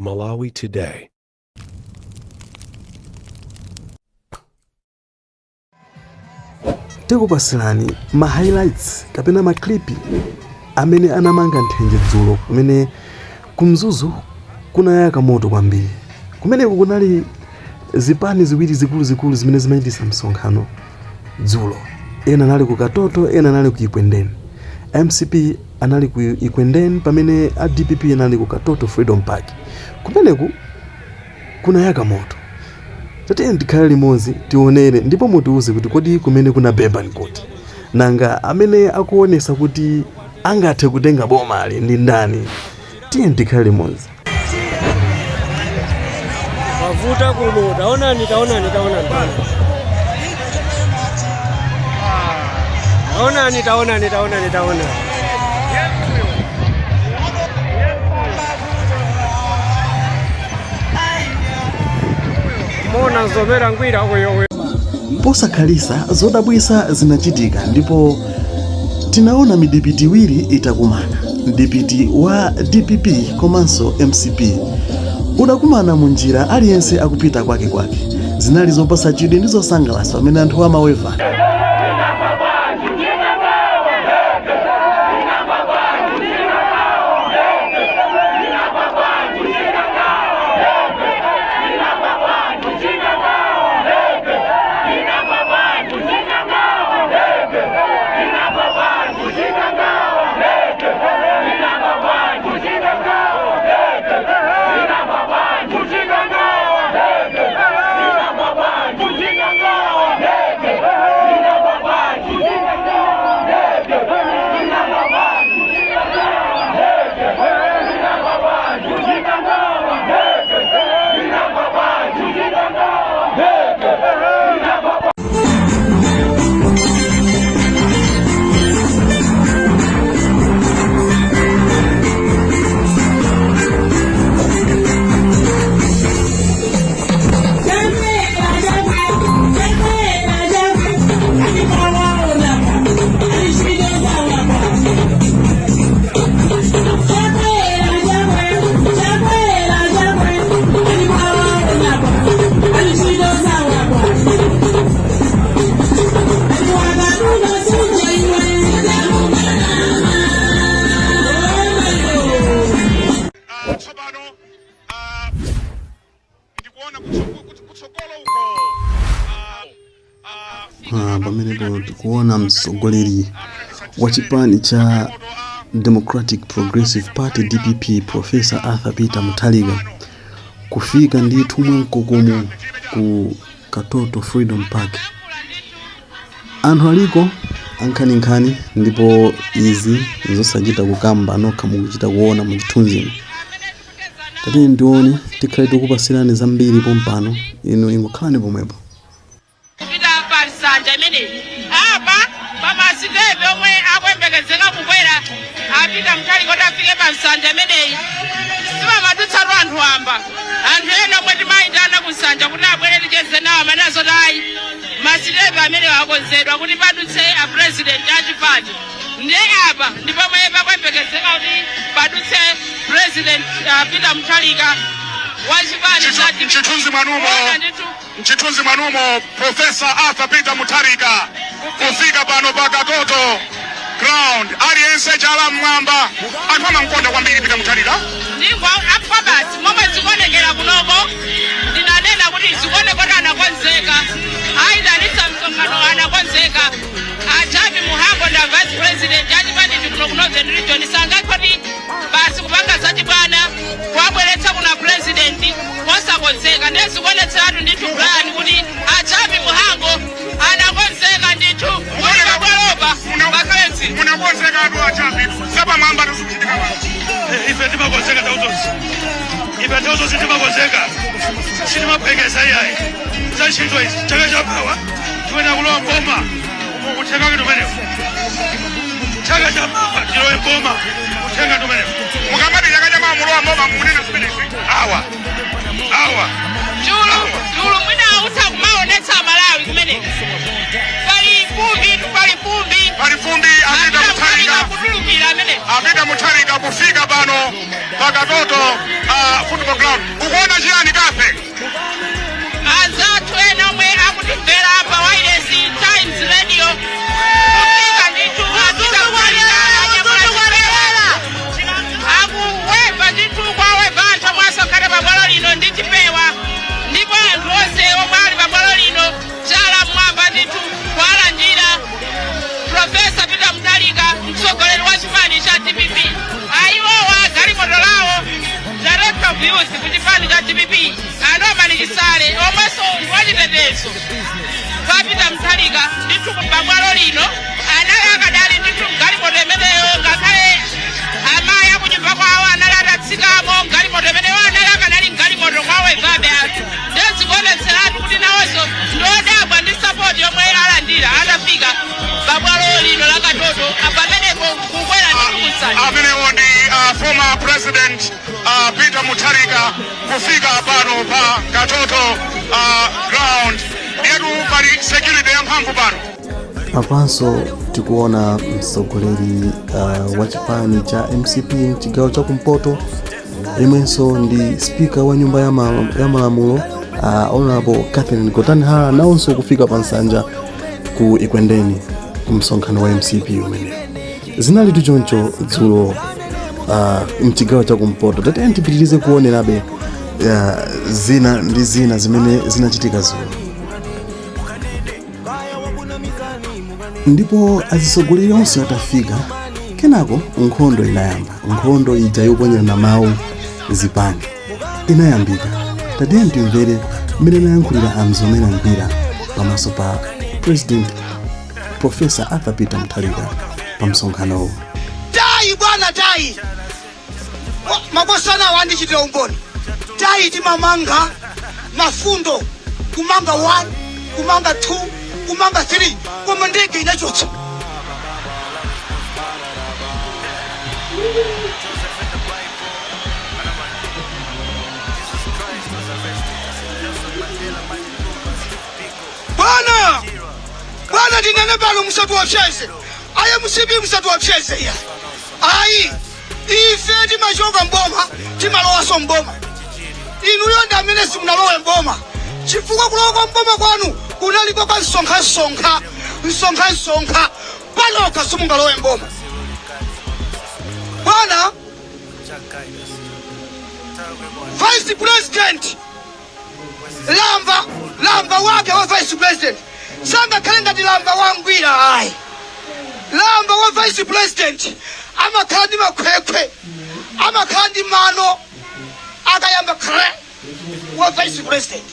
Malawi Today. Tikupasilani ma highlights kapena maklipi amene anamanga nthenje dzulo kumene kumzuzu kunayaka moto kwambiri. Kumeneko kunali zipani ziwiri zikulu zimene zimayendetsa msonkhano dzulo. Ena anali ku Katoto, ena anali ku Ikwendeni. MCP anali ku Ikwendeni pamene a DPP anali ku Katoto Freedom Park. Kumeneko kunayaka moto. Tatiye ndikhale limodzi tionere ndipo mutiuze kuti kodi kumene kunabeba nkoti. Nanga amene akuonesa kuti angathe kutenga boma ali ndi ndani. Tiye ndikhale limodzi. Mavuta kuno taonani. Mona zomera ngwira oyo. Posakhalisa zodabwisa zinachitika ndipo tinaona midipiti iwiri itakumana. Dipiti wa DPP komanso MCP udakumana munjira aliyense akupita kwake. Zinali zopasa chidwi ndi zosangalatsa pamene anthu amaweva. Pamene tikuona mtsogoleri wa chipani cha Democratic Progressive Party DPP Professor Arthur Peter Mutharika kufika ndithu mwankokomo ku Katoto Freedom Park. Anthu aliko ankhani ndipo izi zosachita kukamba nokha mukuchita kuona mu chithunzi. Tatiye ndione tikhale tikupasirani zambiri pompano inu ingokhalani pomwepo. Peter Mutharika otafike pansanja imeneyi simamadutsa anthu amba anthu ena mweti mayitana kunsanja kuti abwere ticheze nawo manazo tayi masilepe amene akonzedwa kuti padutse a president achipani ndiye apa ndipo mwepa kwembekezeka kuti padutse president Peter Mutharika wachipani mchithunzi mwanumo Professor Arthur Peter Mutharika kufika pano pa Katoto ground aliyense chala mwamba anthu amankonda kwambiri Peter Mutharika ndingo apha basi momwe zikuonekera kunoko ndinanena kuti zikuonekera anakonzeka aidalitsa msonkhano anakonzeka achapi muhango nda vice president achipani kunokunoze region sangakhoti basi kupanga zachibwana kwabweretsa kuna president kosakonzeka ndezikuonetseratu ndithu plan kuti achapi muhango anakonzeka ndithu munakonzeka atu achapi sapa mwamba tusukuchitika ife timakonzeka tauzosi ife tauzosi timakonzeka sitimapekesa iyayi zachitwa izi chaka chapawa tiwena kulowa mboma kutenga kitumenefu chaka chapawa tilowe mboma kutenga tumenefu mukamati chaka chapawa mulowa mboma mukunena zimenefu awa chulu mwina utha kumaonetsa Malawi kumenefu pali fumbi Peter Mutharika kufika pano pa Katoto football ground. Ukuona jirani kafe. Azatu enomwe akutimvera hapa wireless Times Radio. Kufika nditu akita akuweva nditu kwawe banta mwasokana pabwalo lino ndichipewa. Ndipo anthu onse omwe pabwalo lino chala mwamba nditu kwalandira Profesa Peter Mutharika, mtsogoleri wa chipani cha TPP. Aiwowa galimoto lawo director of youth ku chipani cha TPP Norman Chisale omweso wachitetezo pa Peter Mutharika nditu pabwalo lino anali akadali nditu galimoto imeneyo ngakhale amayi akunyumba kwawo anali atatsikamo galimoto imeneyo anali akanali galimoto kwawe vabe athu ndezikuonetseratu kuti nawonso ndodabwa ndi support yomwe alandira atafika pabwalo lino la Katoto pamenepo kukwera ndikumusani amenewo ndi former president Peter Mutharika kufika pano pa Katoto ground yetu pali security ya mphamvu pano. Apanso tikuona mtsogoleri wa chipani cha MCP mchigawo cha Kumpoto, imwenso ndi speaker wa nyumba ya malamulo Honorable Catherine Gotanhara nawonso kufika pa nsanja ku Ikwendeni ku msonkhano wa MCP umene. Zinali tuchoncho dzulo mchigawo cha Kumpoto. Tete tipitirize kuonerabe zina ndi zina zimene zinachitika dzulo. Ndipo atsogoleri onse atafika, kenako nkhondo inayamba. Nkhondo ija yoponyana mawu zipani inayambika. Tatiye timvere mmene anayankhulira Amzomera Ngwira pamaso pa President Professor Arthur Peter Mutharika pa msonkhanowo. Tai bwana tai. Makosana wandichitira umboni. Tai timamanga mafundo kumanga 1, kumanga 2, kumanga 3, koma ndege inachotsa. Bwana dinene pano musatu wapsheze. Aya musibi musatu wapsheze ya. Ayi. Ife timachoka mboma, timalowa so mboma. Inu yonda amene simunalowe mboma. Chifukwa kulowa kwa mboma kwanu kunaliko kwa nsonga. Paloka simungalowe mboma. Bwana Vice President Lamba wake wa Vice President sanga kalenga di Lamba wa Ngwira ai. Lamba wa Vice President amakandi makwekwe amakandi mano akayamba kre wa Vice President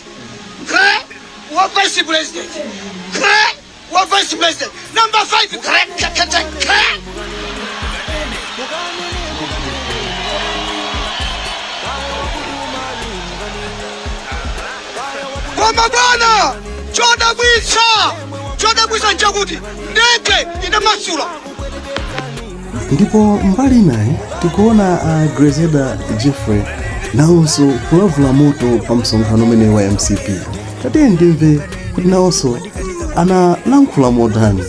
number 5 kre kwa mabana choda bwisa nchakuti ndeke ina masula. Ndipo mbali naye tikuona Greseda Jeffrey nawonso kulavula moto pa msonkhano umene wa MCP. Tatiye ndimve kuti nawonso analankhula motani.